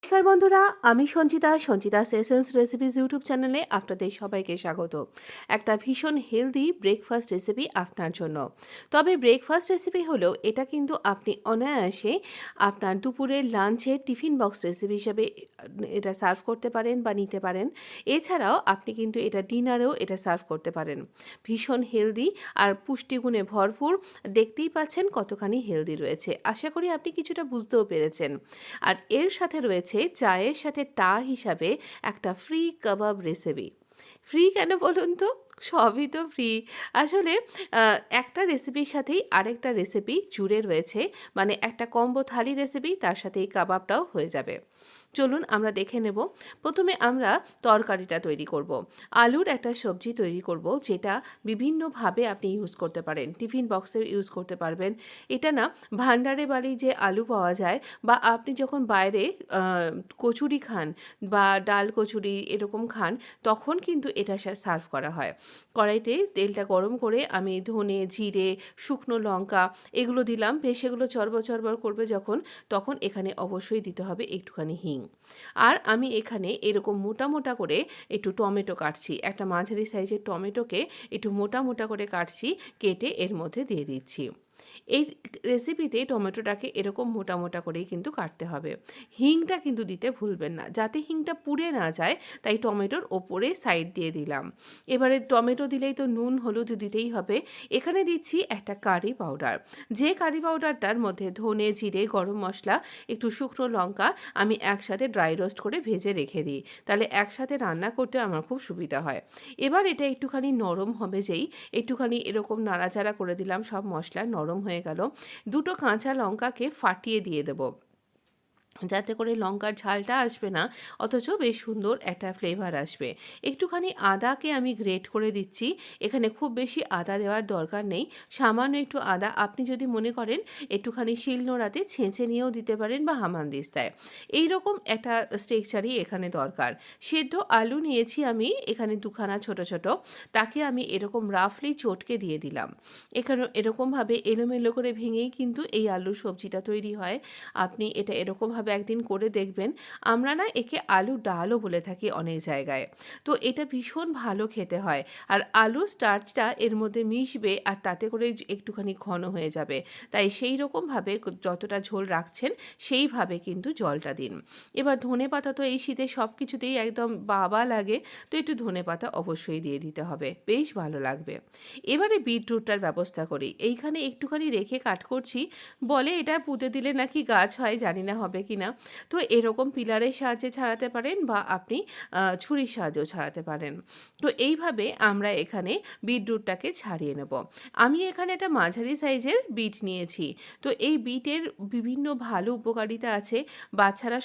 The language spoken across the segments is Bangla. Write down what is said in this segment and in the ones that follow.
নমস্কার বন্ধুরা, আমি সঞ্চিতা এসেন্স রেসিপিস ইউটিউব চ্যানেলে আপনাদের সবাইকে স্বাগত। একটা ভীষণ হেলদি ব্রেকফাস্ট রেসিপি আপনার জন্য। তবে ব্রেকফাস্ট রেসিপি হলেও এটা কিন্তু আপনি অনায়াসে আপনার দুপুরের লাঞ্চে টিফিন বক্স রেসিপি হিসেবে এটা সার্ভ করতে পারেন বা নিতে পারেন। এছাড়াও আপনি কিন্তু এটা ডিনারেও এটা সার্ভ করতে পারেন। ভীষণ হেলদি আর পুষ্টিগুণে ভরপুর। দেখতেই পাচ্ছেন কতখানি হেলদি রয়েছে। আশা করি আপনি কিছুটা বুঝতেও পেরেছেন। আর এর সাথে রয়েছে চায়ের সাথে হিসাবে একটা ফ্রি কাবাব রেসিপি। ফ্রি কেন বলুন তো? সবই তো ফ্রি। আসলে একটা রেসিপির সাথেই আরেকটা রেসিপি জুড়ে রয়েছে। মানে একটা কম্বো থালি রেসিপি, তার সাথে এই কাবাবটাও হয়ে যাবে। চলুন আমরা দেখে নেব। প্রথমে আমরা তরকারিটা তৈরি করব। আলুর একটা সবজি তৈরি করব, যেটা বিভিন্নভাবে আপনি ইউজ করতে পারেন। টিফিন বক্সে ইউজ করতে পারবেন। এটা না ভান্ডারে বালি যে আলু পাওয়া যায়, বা আপনি যখন বাইরে আ কচুরি খান বা ডাল কচুরি এরকম খান, তখন কিন্তু এটা সার্ভ করা হয়। কড়াইতে তেলটা গরম করে আমি ধনে, জিরে, শুকনো লঙ্কা এগুলো দিলাম। বেশ এগুলো চড়বড় করবে যখন, তখন এখানে অবশ্যই দিতে হবে একটুখানি হিং। আর আমি এখানে এরকম মোটা করে একটু টমেটো কাটছি। একটা মাঝারি সাইজের টমেটোকে একটু মোটা করে কাটছি, কেটে এর মধ্যে দিয়ে দিচ্ছি। এই রেসিপিতে টমেটোটাকে এরকম মোটা করেই কিন্তু কাটতে হবে। হিংটা কিন্তু দিতে ভুলবেন না, যাতে হিংটা পুড়ে না যায়, তাই টমেটোর ওপরে সাইড দিয়ে দিলাম। এবারে টমেটো দিলেই তো নুন হলুদ দিতেই হবে। এখানে দিচ্ছি একটা কারি পাউডার। যে কারি পাউডারটার মধ্যে ধনে, জিরে, গরম মশলা, একটু শুকনো লঙ্কা আমি একসাথে ড্রাই রোস্ট করে ভেজে রেখে দিই। তাহলে একসাথে রান্না করতে আমার খুব সুবিধা হয়। এবার এটা একটুখানি নরম হবে যেই, একটুখানি এরকম নাড়াচাড়া করে দিলাম, সব মশলা নরম হয়ে গেল। দুটো কাঁচা লঙ্কাকে ফাটিয়ে দিয়ে দেবো, যাতে করে লঙ্কার ঝালটা আসবে না, অথচ বেশ সুন্দর একটা ফ্লেভার আসবে। একটুখানি আদাকে আমি গ্রেট করে দিচ্ছি। এখানে খুব বেশি আদা দেওয়ার দরকার নেই। সামান্য একটু আদা আপনি যদি মনে করেন একটুখানি শিলনোড়াতে ছেঁচে নিয়েও দিতে পারেন, বা হামানদিস্তায়। এইরকম একটা স্ট্রাকচারই এখানে দরকার। সেদ্ধ আলু নিয়েছি আমি এখানে দুখানা ছোট। তাকে আমি এরকম রাফলি চটকে দিয়ে দিলাম। এখানে এরকমভাবে এলোমেলো করে ভেঙেই কিন্তু এই আলুর সবজিটা তৈরি হয়। আপনি এটা এরকমভাবে একদিন করে দেখবেন। আমরা না একে আলু ডালও বলে থাকি অনেক জায়গায়। তো এটা ভীষণ ভালো খেতে হয়। আর আলুর স্টার্চটা এর মধ্যে মিশবে, আর তাতে করে একটুখানি ঘন হয়ে যাবে। তাই সেই রকমভাবে যতটা ঝোল রাখছেন সেইভাবে কিন্তু জলটা দিন। এবার ধনেপাতা তো এই শীতে সব কিছুতেই একদম বাবা লাগে। তো একটু ধনেপাতা অবশ্যই দিয়ে দিতে হবে। বেশ ভালো লাগবে। এবারে বিটরুটটার ব্যবস্থা করি। এইখানে একটুখানি রেখে কাট করছি। বলে এটা পুঁতে দিলে নাকি গাছ হয়, জানি না হবে কিনা। তো এরকম পিলারের সাহায্যে ছাড়াতে পারেন, বা আপনি ছুরির সাহায্যেও ছাড়াতে পারেন। তো এইভাবে আমরা এখানে বিটরুটটাকে ছাড়িয়ে নেব। আমি এখানে একটা মাঝারি সাইজের বিট নিয়েছি। তো এই বিটের বিভিন্ন ভালো উপকারিতা আছে। বাচ্চারা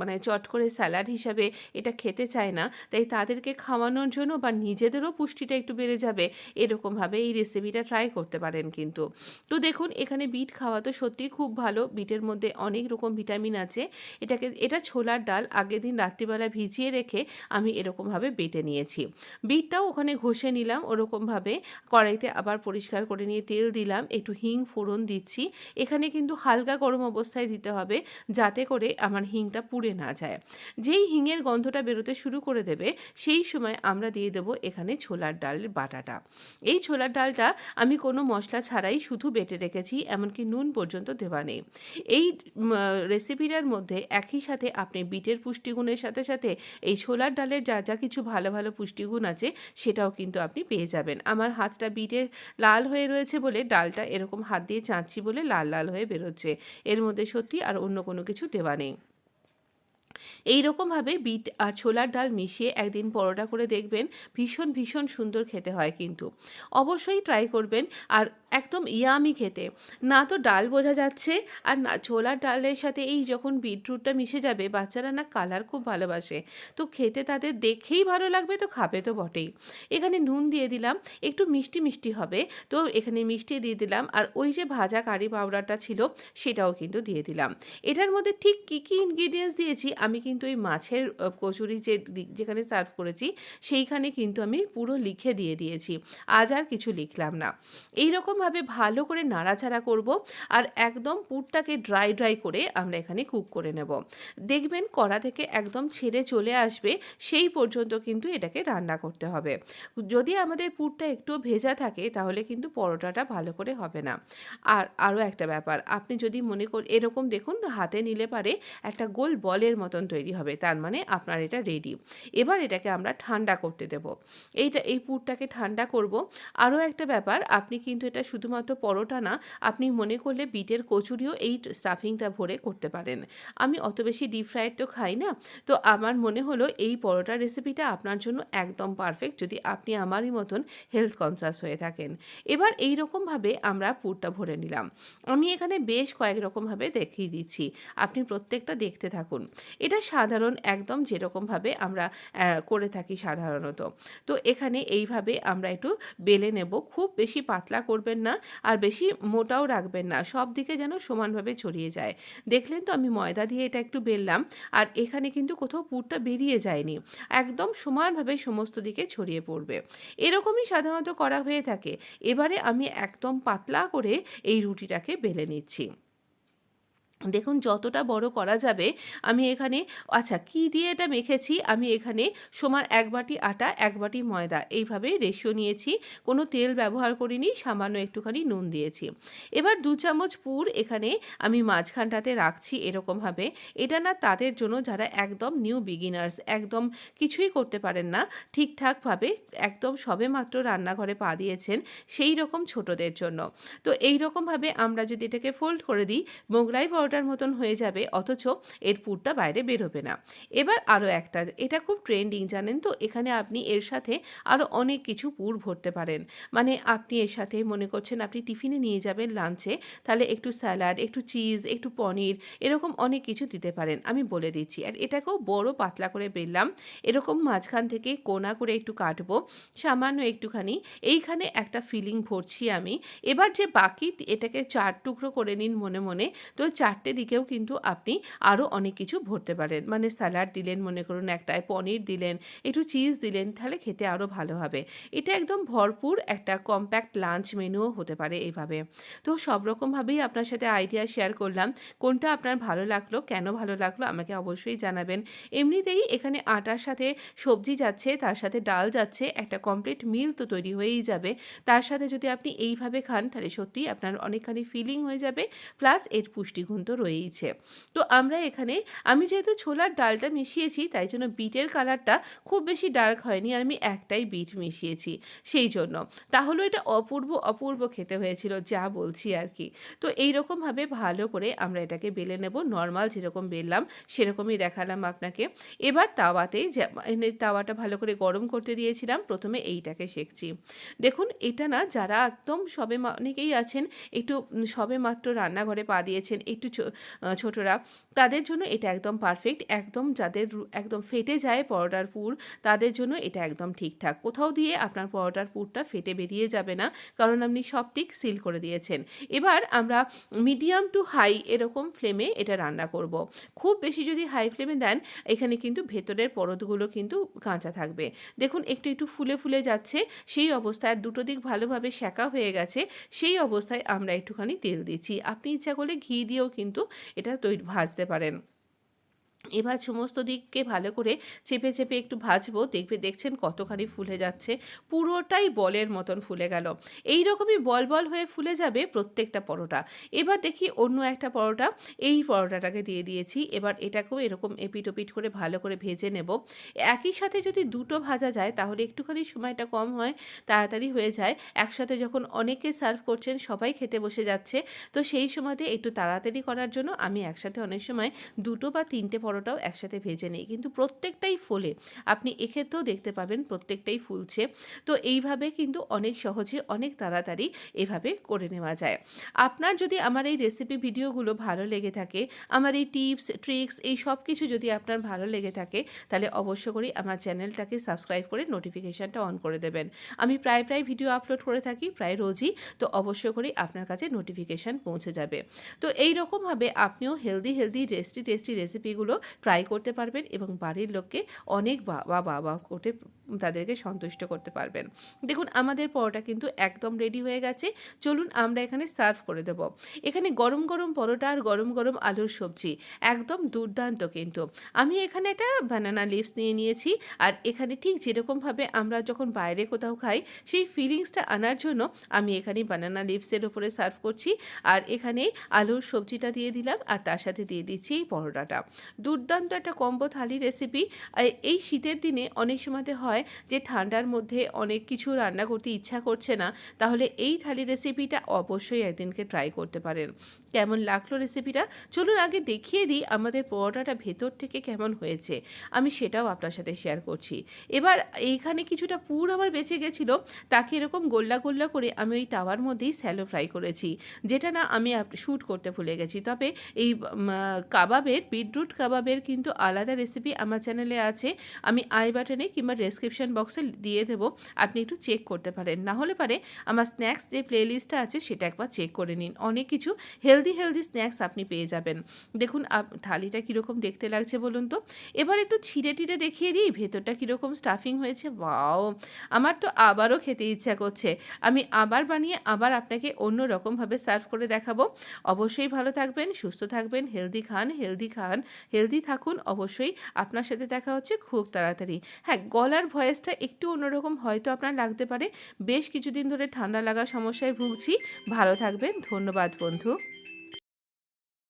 মানে চট করে স্যালাড হিসাবে এটা খেতে চায় না, তাই তাদেরকে খাওয়ানোর জন্য বা নিজেদেরও পুষ্টিটা একটু বেড়ে যাবে, এরকমভাবে এই রেসিপিটা ট্রাই করতে পারেন কিন্তু। তো দেখুন এখানে বিট খাওয়া তো সত্যিই খুব ভালো। বিটের মধ্যে অনেক রকম ভিটামিন আছে। এটা ছোলার ডাল আগের দিন রাত্রিবেলা ভিজিয়ে রেখে আমি এরকমভাবে বেটে নিয়েছি। বিটটাও ওখানে ঘষে নিলাম ওরকমভাবে। কড়াইতে আবার পরিষ্কার করে নিয়ে তেল দিলাম, একটু হিং ফোড়ন দিচ্ছি। এখানে কিন্তু হালকা গরম অবস্থায় দিতে হবে, যাতে করে আমার হিংটা পুড়ে না যায়। যেই হিঙের গন্ধটা বেরোতে শুরু করে দেবে, সেই সময় আমরা দিয়ে দেবো এখানে ছোলার ডালের বাটাটা। এই ছোলার ডালটা আমি কোনো মশলা ছাড়াই শুধু বেটে রেখেছি, এমনকি নুন পর্যন্ত দেওয়া নেই। এই রেসিপিটার মধ্যে একই সাথে আপনি বিটের পুষ্টিগুণের সাথে এই ছোলার ডালের যা কিছু ভালো পুষ্টিগুণ আছে, সেটাও কিন্তু আপনি পেয়ে যাবেন। আমার হাতটা বিটের লাল হয়ে রয়েছে বলে, ডালটা এরকম হাত দিয়ে চাঁচছি বলে লাল হয়ে বেরোচ্ছে। এর মধ্যে সত্যি আর অন্য কোনো কিছু দেওয়া নেই। এইরকমভাবে বিট আর ছোলার ডাল মিশিয়ে একদিন পরোটা করে দেখবেন। ভীষণ সুন্দর খেতে হয় কিন্তু। অবশ্যই ট্রাই করবেন। আর একদম ইয়ামি খেতে। না তো ডাল বোঝা যাচ্ছে, আর না ছোলার ডালের সাথে এই যখন বিটরুটটা মিশে যাবে, বাচ্চারা না কালার খুব ভালোবাসে। তো খেতে তাদের দেখেই ভালো লাগবে, তো খাবে তো বটেই। এখানে নুন দিয়ে দিলাম, একটু মিষ্টি হবে। তো এখানে মিষ্টি দিয়ে দিলাম, আর ওই যে ভাজা কারি পাউডারটা ছিল সেটাও কিন্তু দিয়ে দিলাম। এটার মধ্যে ঠিক কী ইনগ্রিডিয়েন্টস দিয়েছি আমি আমি কিন্তু এই মাছের কচুরি যেখানে সার্ভ করেছি সেইখানে কিন্তু আমি পুরো লিখে দিয়ে দিয়েছি। আজ আর কিছু লিখলাম না। এইরকমভাবে ভালো করে নাড়াচাড়া করব আর একদম পুরটাকে ড্রাই করে আমরা এখানে কুক করে নেব। দেখবেন কড়া থেকে একদম ছেড়ে চলে আসবে, সেই পর্যন্ত কিন্তু এটাকে রান্না করতে হবে। যদি আমাদের পুরটা একটু ভেজা থাকে তাহলে কিন্তু পরোটাটা ভালো করে হবে না। আর আরও একটা ব্যাপার, আপনি যদি মনে এরকম দেখুন হাতে নিলে পারে একটা গোল বলের মতন তৈরি হবে, তার মানে আপনার এটা রেডি। এবার এটাকে আমরা ঠান্ডা করতে দেব। এই পুরটাকে ঠান্ডা করব। আরও একটা ব্যাপার, আপনি কিন্তু এটা শুধুমাত্র পরোটা না, আপনি মনে করলে বিটের কচুরিও এই স্টাফিংটা ভরে করতে পারেন। আমি অত বেশি ডিপ ফ্রাইড তো খাই না, তো আমার মনে হলো এই পরোটা রেসিপিটা আপনার জন্য একদম পারফেক্ট, যদি আপনি আমারই মতন হেলথ কনসাস হয়ে থাকেন। এবার এই রকমভাবে আমরা পুরটা ভরে নিলাম। আমি এখানে বেশ কয়েক রকমভাবে দেখিয়ে দিচ্ছি, আপনি প্রত্যেকটা দেখতে থাকুন। এটা সাধারণ একদম যেরকমভাবে আমরা করে থাকি সাধারণত। তো এখানে এইভাবে আমরা একটু বেলে নেব, খুব বেশি পাতলা করবেন না আর বেশি মোটাও রাখবেন না, সব দিকে যেন সমানভাবে ছড়িয়ে যায়। দেখলেন তো আমি ময়দা দিয়ে এটা একটু বেললাম আর এখানে কিন্তু কোথাও পুরটা বেরিয়ে যায়নি, একদম সমানভাবে সমস্ত দিকে ছড়িয়ে পড়বে। এরকমই সাধারণত করা হয়ে থাকে। এবারে আমি একদম পাতলা করে এই রুটিটাকে বেলে নিচ্ছি। দেখুন যতটা বড় করা যাবে। আমি এখানে আচ্ছা কী দিয়ে এটা মেখেছি, আমি এখানে সমান 1 বাটি আটা 1 বাটি ময়দা এইভাবে রেশিও নিয়েছি, কোনো তেল ব্যবহার করিনি, সামান্য একটুখানি নুন দিয়েছি। এবার 2 চামচ পুর এখানে আমি মাঝখানটাতে রাখছি এরকমভাবে। এটা না তাদের জন্য যারা একদম নিউ বিগিনার্স, একদম কিছুই করতে পারেন না ঠিকঠাকভাবে, একদম সবেমাত্র রান্নাঘরে পা দিয়েছেন সেই রকম ছোটদের জন্য। তো এই রকমভাবে আমরা যদি এটাকে ফোল্ড করে দিই মোগলাই পরোটার মতন হয়ে যাবে, অথচ এর পুরটা বাইরে বেরোবে না। এবার আরও একটা, এটা খুব ট্রেন্ডিং জানেন তো, এখানে আপনি এর সাথে আরও অনেক কিছু পুর ভরতে পারেন। মানে আপনি এর সাথে মনে করছেন আপনি টিফিনে নিয়ে যাবেন লাঞ্চে, তাহলে একটু স্যালাড, একটু চিজ, একটু পনির, এরকম অনেক কিছু দিতে পারেন। আমি বলে দিচ্ছি। আর এটাকেও বড় পাতলা করে বেললাম, এরকম মাঝখান থেকে কোনা করে একটু কাটবো, সামান্য একটুখানি এইখানে একটা ফিলিং ভরছি আমি। এবার যে বাকি এটাকে 4 টুকরো করে নিন মনে মনে। তো 4টে দিকেও কিন্তু আপনি আরও অনেক কিছু ভরতে পারেন, মানে স্যালাড দিলেন মনে করুন একটায়, পনির দিলেন, একটু চিজ দিলেন, তাহলে খেতে আরও ভালো হবে। এটা একদম ভরপুর একটা কম্প্যাক্ট লাঞ্চ মেনুও হতে পারে এইভাবে। তো সব রকমভাবেই আপনার সাথে আইডিয়া শেয়ার করলাম, কোনটা আপনার ভালো লাগলো, কেন ভালো লাগলো আমাকে অবশ্যই জানাবেন। এমনিতেই এখানে আটার সাথে সবজি যাচ্ছে, তার সাথে ডাল যাচ্ছে, একটা কমপ্লিট মিল তো তৈরি হয়েই যাবে। তার সাথে যদি আপনি এইভাবে খান তাহলে সত্যিই আপনার অনেকখানি ফিলিং হয়ে যাবে, প্লাস এর পুষ্টিগুণ তো রয়েইছে। তো আমরা এখানে, আমি যেহেতু ছোলার ডালটা মিশিয়েছি তাই জন্য বিটের কালারটা খুব বেশি ডার্ক হয়নি, আর আমি একটাই বিট মিশিয়েছি সেই জন্য। তাহলেও এটা অপূর্ব খেতে হয়েছিল, যা বলছি আর কি। তো এইরকমভাবে ভালো করে আমরা এটাকে বেলে নেব, নর্মাল যেরকম বেললাম সেরকমই দেখালাম আপনাকে। এবার তাওয়াটা ভালো করে গরম করতে দিয়েছিলাম, প্রথমে এইটাকে সেঁকছি। দেখুন এটা না, যারা একদম অনেকেই আছেন একটু সবেমাত্র রান্নাঘরে পা দিয়েছেন, একটু ছোটরা, তাদের জন্য এটা একদম পারফেক্ট। একদম যাদের একদম ফেটে যায় পরোটার পুর, তাদের জন্য এটা একদম ঠিকঠাক। কোথাও দিয়ে আপনার পরোটার পুরটা ফেটে বেরিয়ে যাবে না, কারণ আপনি সব দিক সিল করে দিয়েছেন। এবার আমরা মিডিয়াম টু হাই এরকম ফ্লেমে এটা রান্না করব। খুব বেশি যদি হাই ফ্লেমে দেন, এখানে কিন্তু ভেতরের পরতগুলো কিন্তু কাঁচা থাকবে। দেখুন একটু ফুলে যাচ্ছে, সেই অবস্থায় দুটো দিক ভালোভাবে সেঁকা হয়ে গেছে, সেই অবস্থায় আমরা একটুখানি তেল দিচ্ছি। আপনি ইচ্ছা করলে ঘি দিয়েও কিন্তু এটা ভাজতে পারেন। এবার সমস্ত দিককে ভালো করে চেপে একটু ভাজবো, দেখছেন কতখানি ফুলে যাচ্ছে, পুরোটাই বলের মতন ফুলে গেল। এই রকমই বল হয়ে ফুলে যাবে প্রত্যেকটা পরোটা। এবার দেখি অন্য একটা পরোটা, এই পরোটাটাকে দিয়ে দিয়েছি। এবার এটাকেও এরকম এপিট ওপিট করে ভালো করে ভেজে নেব। একই সাথে যদি দুটো ভাজা যায় তাহলে একটুখানি সময়টা কম হয়, তাড়াতাড়ি হয়ে যায়। একসাথে যখন অনেকে সার্ভ করছেন, সবাই খেতে বসে যাচ্ছে, তো সেই সময়তে একটু তাড়াতাড়ি করার জন্য আমি একসাথে অনেক সময় 2 বা 3টে পরোটাও একসাথে ভেজে নিই, কিন্তু প্রত্যেকটাই ফোলে। আপনি এক্ষেত্রেও দেখতে পাবেন প্রত্যেকটাই ফুলছে। তো এইভাবে কিন্তু অনেক সহজে অনেক তাড়াতাড়ি এভাবে করে নেওয়া যায়। আপনার যদি আমার এই রেসিপি ভিডিওগুলো ভালো লেগে থাকে, আমার এই টিপস ট্রিক্স এই সব কিছু যদি আপনার ভালো লেগে থাকে, তাহলে অবশ্য করে আমার চ্যানেলটাকে সাবস্ক্রাইব করে নোটিফিকেশানটা অন করে দেবেন। আমি প্রায় ভিডিও আপলোড করে থাকি, প্রায় রোজই, তো অবশ্য করেই আপনার কাছে নোটিফিকেশান পৌঁছে যাবে। তো এই রকমভাবে আপনিও হেলদি টেস্টি রেসিপিগুলো ট্রাই করতে পারবেন এবং বাড়ির লোককে অনেক বাহ করে তাদেরকে সন্তুষ্ট করতে পারবেন। দেখুন আমাদের পরোটা কিন্তু একদম রেডি হয়ে গেছে। চলুন আমরা এখানে সার্ভ করে দেব। এখানে গরম, গরম পরোটা আর গরম, গরম আলুর সবজি একদম দুর্দান্ত কিন্তু। আমি এখানে একটা বানানা লিভস নিয়ে নিয়েছি। আর এখানে ঠিক যেরকমভাবে আমরা যখন বাইরে কোথাও খাই সেই ফিলিংসটা আনার জন্য আমি এখানে বানানা লিভসের উপরে সার্ভ করছি। আর এখানে আলুর সবজিটা দিয়ে দিলাম আর তার সাথে দিয়ে দিচ্ছি এই পরোটাটা। দুর্দান্ত একটা কম্বো থালি রেসিপি। এই শীতের দিনে অনেক সময়তে হয় যে ঠান্ডার মধ্যে অনেক কিছু রান্না করতে ইচ্ছা করছে না, তাহলে এই থালি রেসিপিটা অবশ্যই একদিনকে ট্রাই করতে পারেন। কেমন লাগলো রেসিপিটা? চলুন আগে দেখিয়ে দিই আমাদের পরোটাটা ভেতর থেকে কেমন হয়েছে। আমি সেটাও আপনার সাথে শেয়ার করছি। এবার এইখানে কিছুটা পুর আমার বেঁচে গেছিলো, তাকে এরকম গোল্লা, গোল্লা করে আমি ওই তাওয়ার মধ্যেই শ্যালো ফ্রাই করেছি। যেটা না আমি শ্যুট করতে ভুলে গেছি। তবে এই কাবাবের, বিটরুট কাবাবের কিন্তু আলাদা রেসিপি আমার চ্যানেলে আছে। আমি আই বাটনে কিংবা ডেসক্রিপশন বক্সে দিয়ে দেবো। আপনি একটু চেক করতে পারেন। না হলে পারে আমার স্ন্যাক্স যে প্লেলিস্টটা আছে সেটা একবার চেক করে নিন। অনেক কিছু হেলদি স্ন্যাক্স আপনি পেয়ে যাবেন। দেখুন থালিটা কীরকম দেখতে লাগছে বলুন তো? এবার একটু ছিঁড়ে-টিড়ে দেখিয়ে দিই ভেতরটা কীরকম স্টাফিং হয়েছে। ওয়াও! আমার তো আবারও খেতে ইচ্ছা করছে। আমি আবার বানিয়ে আবার আপনাকে অন্য রকমভাবে সার্ভ করে দেখাবো। অবশ্যই ভালো থাকবেন, সুস্থ থাকবেন, হেলদি থাকুন। অবশ্যই আপনার সাথে দেখা হচ্ছে খুব তাড়াতাড়ি। হ্যাঁ, গলার ভয়েসটা একটু অন্যরকম হয়তো আপনার লাগতে পারে। বেশ কিছুদিন ধরে ঠান্ডা লাগার সমস্যায় ভুগছি। ভালো থাকবেন। ধন্যবাদ বন্ধু।